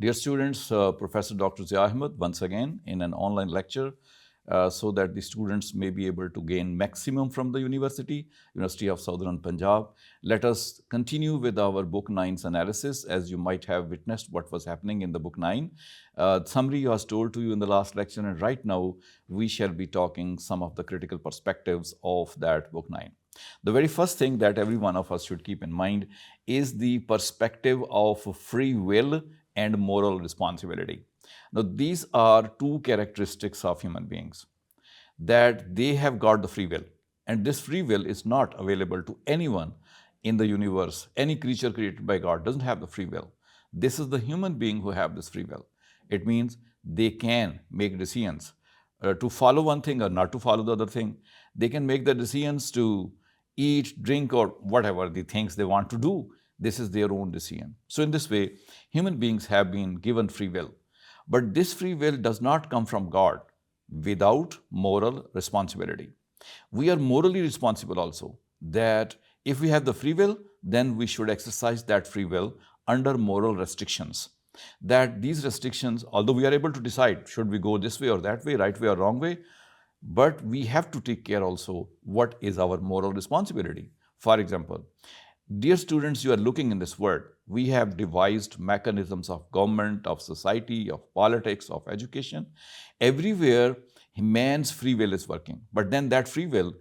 Dear students, Professor Dr. Zia Ahmed once again in an online lecture so that the students may be able to gain maximum from the University of Southern Punjab. Let us continue with our Book 9's analysis. As you might have witnessed what was happening in the Book 9. Summary was told to you in the last lecture, and right now we shall be talking some of the critical perspectives of that Book 9. The very first thing that every one of us should keep in mind is the perspective of free will and moral responsibility. Now, these are two characteristics of human beings, that they have got the free will, and this free will is not available to anyone in the universe. Any creature created by God doesn't have the free will. This is the human being who have this free will. It means they can make decisions to follow one thing or not to follow the other thing. They can make the decisions to eat, drink, or whatever the things they want to do. This is their own decision. So in this way, human beings have been given free will. But this free will does not come from God without moral responsibility. We are morally responsible also, that if we have the free will, then we should exercise that free will under moral restrictions. That these restrictions, although we are able to decide should we go this way or that way, right way or wrong way, but we have to take care also what is our moral responsibility. For example, dear students, you are looking in this world. We have devised mechanisms of government, of society, of politics, of education. Everywhere, man's free will is working. But then that free will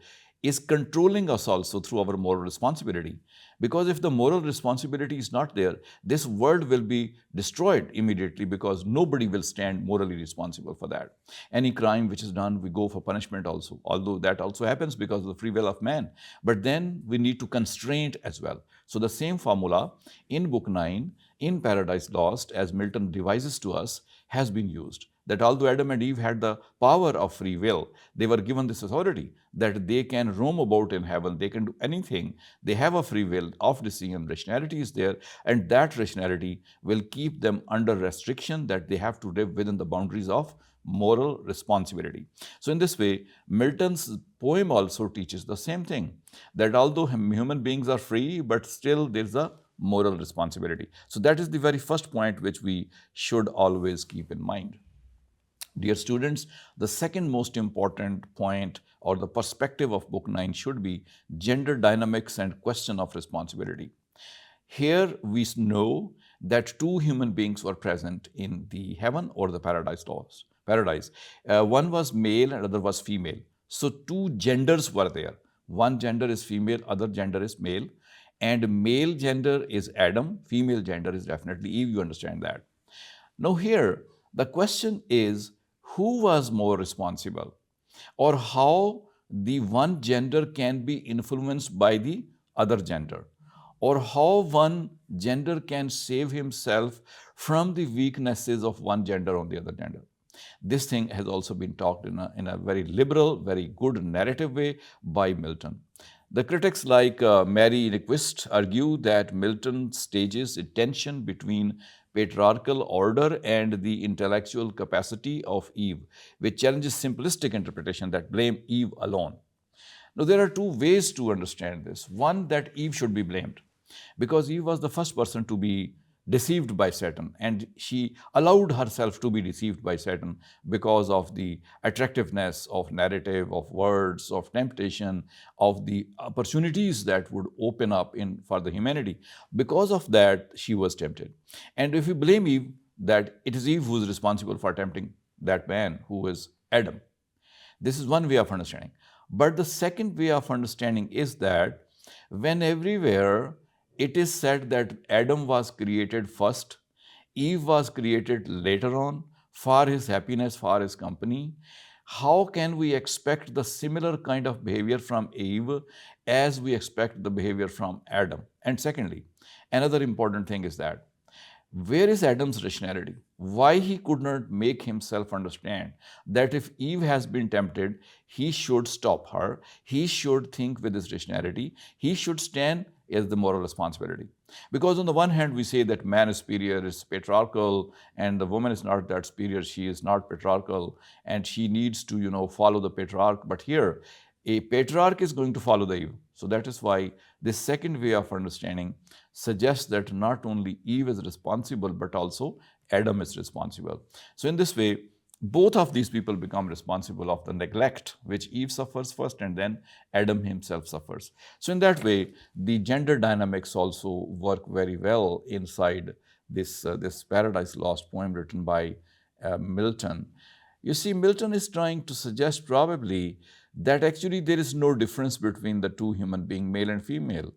is controlling us also through our moral responsibility. Because if the moral responsibility is not there, this world will be destroyed immediately, because nobody will stand morally responsible for that. Any crime which is done, we go for punishment also, although that also happens because of the free will of man. But then we need to constrain it as well. So the same formula in Book 9, in Paradise Lost, as Milton devises to us, has been used. That although Adam and Eve had the power of free will, they were given this authority that they can roam about in heaven, they can do anything. They have a free will of decision, rationality is there, and that rationality will keep them under restriction, that they have to live within the boundaries of moral responsibility. So in this way, Milton's poem also teaches the same thing, that although human beings are free, but still there's a moral responsibility. So that is the very first point which we should always keep in mind. Dear students, the second most important point or the perspective of Book 9 should be gender dynamics and question of responsibility. Here we know that two human beings were present in the heaven or the paradise. One was male and other was female. So two genders were there. One gender is female, other gender is male. And male gender is Adam, female gender is definitely Eve, you understand that. Now here, the question is, who was more responsible, or how the one gender can be influenced by the other gender, or how one gender can save himself from the weaknesses of one gender on the other gender. This thing has also been talked in a very liberal, very good narrative way by Milton. The critics like Mary Nyquist argue that Milton stages a tension between patriarchal order and the intellectual capacity of Eve, which challenges simplistic interpretation that blame Eve alone. Now, there are two ways to understand this. One, that Eve should be blamed, because Eve was the first person to be deceived by Satan, and she allowed herself to be deceived by Satan because of the attractiveness of narrative, of words, of temptation, of the opportunities that would open up for the humanity. Because of that, she was tempted. And if you blame Eve, that it is Eve who is responsible for tempting that man who is Adam. This is one way of understanding. But the second way of understanding is that when everywhere it is said that Adam was created first, Eve was created later on for his happiness, for his company, how can we expect the similar kind of behavior from Eve as we expect the behavior from Adam? And secondly, another important thing is that where is Adam's rationality? Why he could not make himself understand that if Eve has been tempted, he should stop her, he should think with his rationality, he should stand as the moral responsibility. Because on the one hand, we say that man is superior, is patriarchal, and the woman is not that superior, she is not patriarchal, and she needs to, follow the patriarch. But here, a patriarch is going to follow the Eve. So that is why this second way of understanding suggests that not only Eve is responsible, but also Adam is responsible. So in this way, both of these people become responsible of the neglect which Eve suffers first and then Adam himself suffers. So in that way, the gender dynamics also work very well inside this Paradise Lost poem written by Milton. You see, Milton is trying to suggest probably that actually there is no difference between the two human beings, male and female.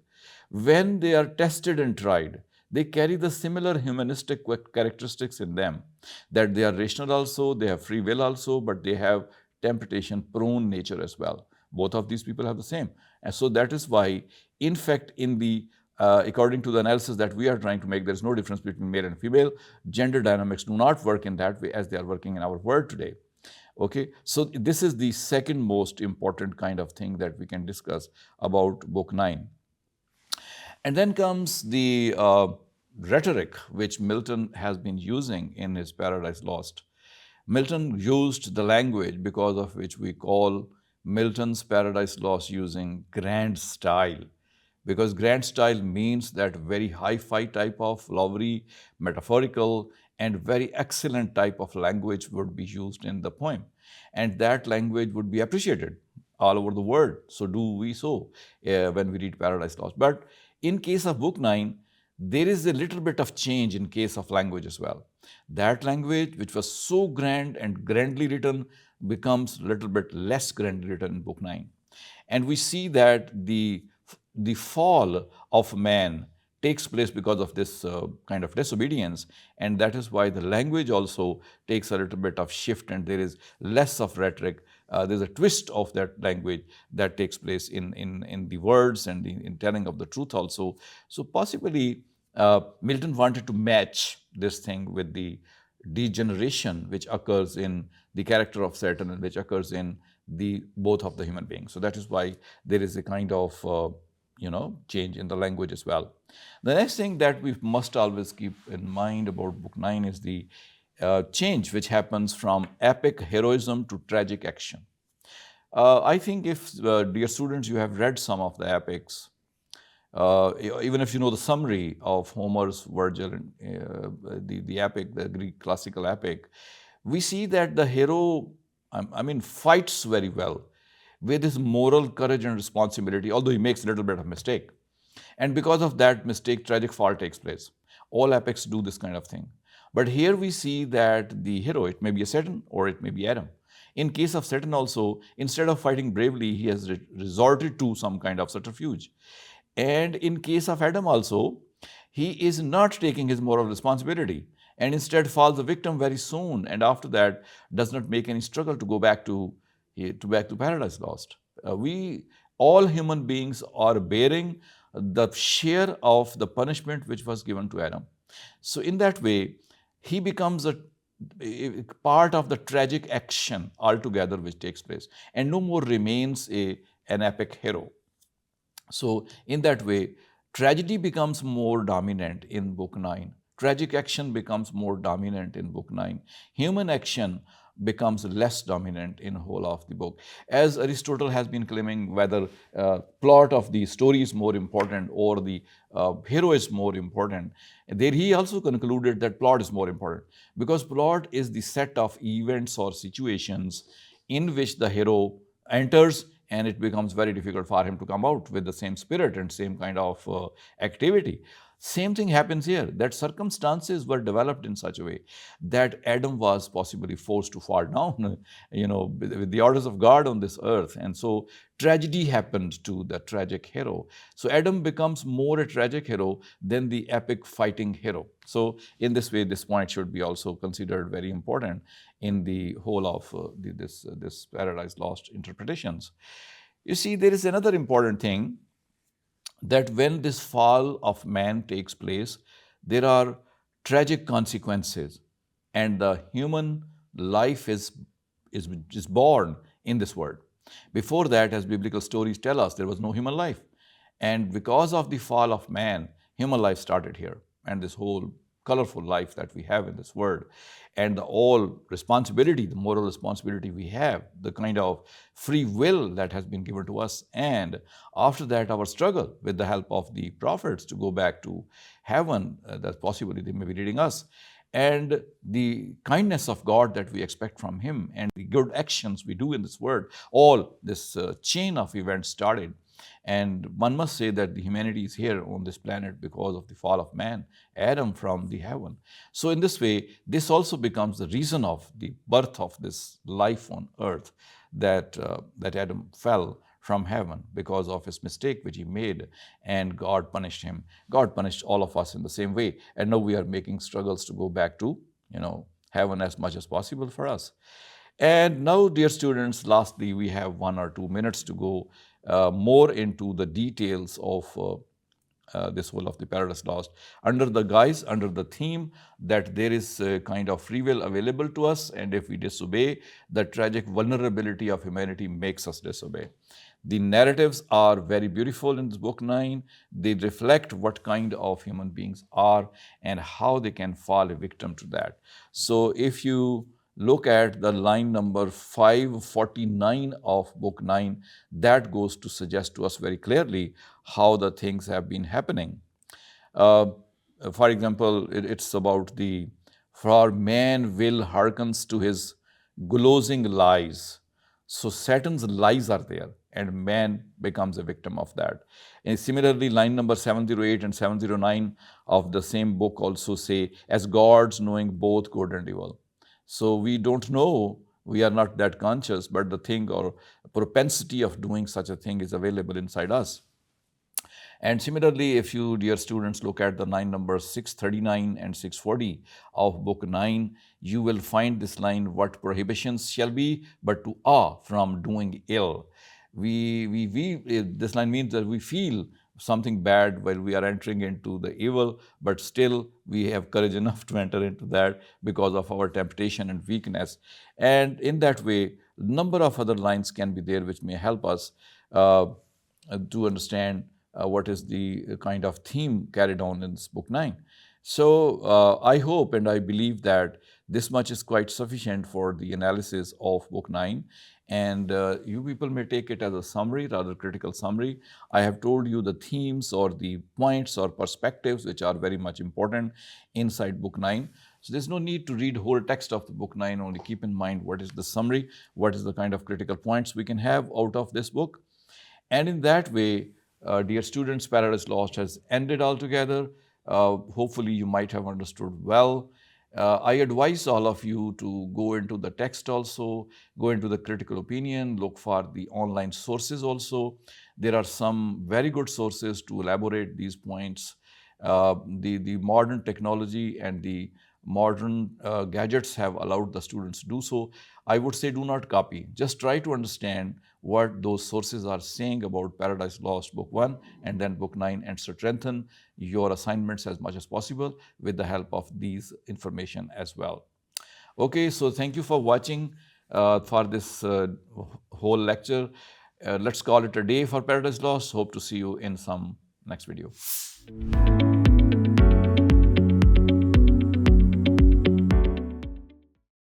When they are tested and tried, they carry the similar humanistic characteristics in them, that they are rational also, they have free will also, but they have temptation prone nature as well. Both of these people have the same. And so that is why, in fact, in the according to the analysis that we are trying to make, there is no difference between male and female. Gender dynamics do not work in that way as they are working in our world today. Okay, so this is the second most important kind of thing that we can discuss about Book 9. And then comes the rhetoric which Milton has been using in his Paradise Lost. Milton used the language because of which we call Milton's Paradise Lost using grand style, because grand style means that very hi-fi type of flowery, metaphorical, and very excellent type of language would be used in the poem. And that language would be appreciated all over the world. So do we so when we read Paradise Lost. But in case of Book 9, there is a little bit of change in case of language as well. That language, which was so grand and grandly written, becomes a little bit less grandly written in Book 9. And we see that the fall of man takes place because of this kind of disobedience, and that is why the language also takes a little bit of shift and there is less of rhetoric. There's a twist of that language that takes place in the words and in telling of the truth also. So possibly Milton wanted to match this thing with the degeneration which occurs in the character of Satan and which occurs in the both of the human beings. So that is why there is a kind of change in the language as well. The next thing that we must always keep in mind about Book 9 is the change which happens from epic heroism to tragic action. I think if, dear students, you have read some of the epics, even if you know the summary of Homer's Virgil, the epic, the Greek classical epic, we see that the hero, fights very well with his moral courage and responsibility, although he makes a little bit of mistake. And because of that mistake, tragic fall takes place. All epics do this kind of thing. But here we see that the hero, it may be a Satan or it may be Adam. In case of Satan also, instead of fighting bravely, he has resorted to some kind of subterfuge. And in case of Adam also, he is not taking his moral responsibility and instead falls a victim very soon, and after that does not make any struggle to go back to Paradise Lost. We all human beings are bearing the share of the punishment which was given to Adam. So in that way, he becomes a part of the tragic action altogether which takes place, and no more remains an epic hero. So in that way, tragedy becomes more dominant in Book 9. Tragic action becomes more dominant in Book 9. Human action becomes less dominant in whole of the book. As Aristotle has been claiming, whether plot of the story is more important or the hero is more important, there he also concluded that plot is more important, because plot is the set of events or situations in which the hero enters, and it becomes very difficult for him to come out with the same spirit and same kind of activity. Same thing happens here, that circumstances were developed in such a way that Adam was possibly forced to fall down, with the orders of God on this earth. And so tragedy happened to the tragic hero. So Adam becomes more a tragic hero than the epic fighting hero. So in this way, this point should be also considered very important in the whole of this Paradise Lost interpretations. You see, there is another important thing, that when this fall of man takes place, there are tragic consequences, and the human life is born in this world. Before that, as biblical stories tell us, there was no human life. And because of the fall of man, human life started here, and this whole colorful life that we have in this world, and the all responsibility, the moral responsibility we have, the kind of free will that has been given to us, and after that our struggle with the help of the prophets to go back to heaven, that possibly they may be leading us. and the kindness of God that we expect from Him and the good actions we do in this world, all this chain of events started. And one must say that the humanity is here on this planet because of the fall of man, Adam from the heaven. So in this way, this also becomes the reason of the birth of this life on earth, that Adam fell from heaven because of his mistake which he made, and God punished him. God punished all of us in the same way, and now we are making struggles to go back to heaven as much as possible for us. And now, dear students, lastly, we have 1 or 2 minutes to go more into the details of this whole of the Paradise Lost, under the theme that there is a kind of free will available to us, and if we disobey, the tragic vulnerability of humanity makes us disobey. The narratives are very beautiful in this book 9. They reflect what kind of human beings are and how they can fall a victim to that. So if you look at the line number 549 of book 9, that goes to suggest to us very clearly how the things have been happening. For example, it's about for man will hearkens to his glozing lies. So Satan's lies are there, and man becomes a victim of that. And similarly, line number 708 and 709 of the same book also say, as gods knowing both good and evil. So we don't know, we are not that conscious, but the thing or propensity of doing such a thing is available inside us. And similarly, if you, dear students, look at the line numbers 639 and 640 of book 9, you will find this line, what prohibitions shall be but to awe from doing ill. This line means that we feel something bad while we are entering into the evil, but still we have courage enough to enter into that because of our temptation and weakness. And in that way, a number of other lines can be there which may help us to understand what is the kind of theme carried on in this book 9. So I hope and I believe that this much is quite sufficient for the analysis of book 9. And you people may take it as a summary, rather critical summary. I have told you the themes or the points or perspectives which are very much important inside book 9. So there's no need to read whole text of the book 9, only keep in mind what is the summary, what is the kind of critical points we can have out of this book. And in that way, dear students, Paradise Lost has ended altogether. Hopefully you might have understood well. I advise all of you to go into the text also, go into the critical opinion, look for the online sources also. There are some very good sources to elaborate these points. The modern technology and the modern gadgets have allowed the students to do so. I would say do not copy. Just try to understand what those sources are saying about Paradise Lost book 1 and then book 9, and strengthen your assignments as much as possible with the help of these information as well. Okay, so thank you for watching for this whole lecture. Let's call it a day for Paradise Lost. Hope to see you in some next video.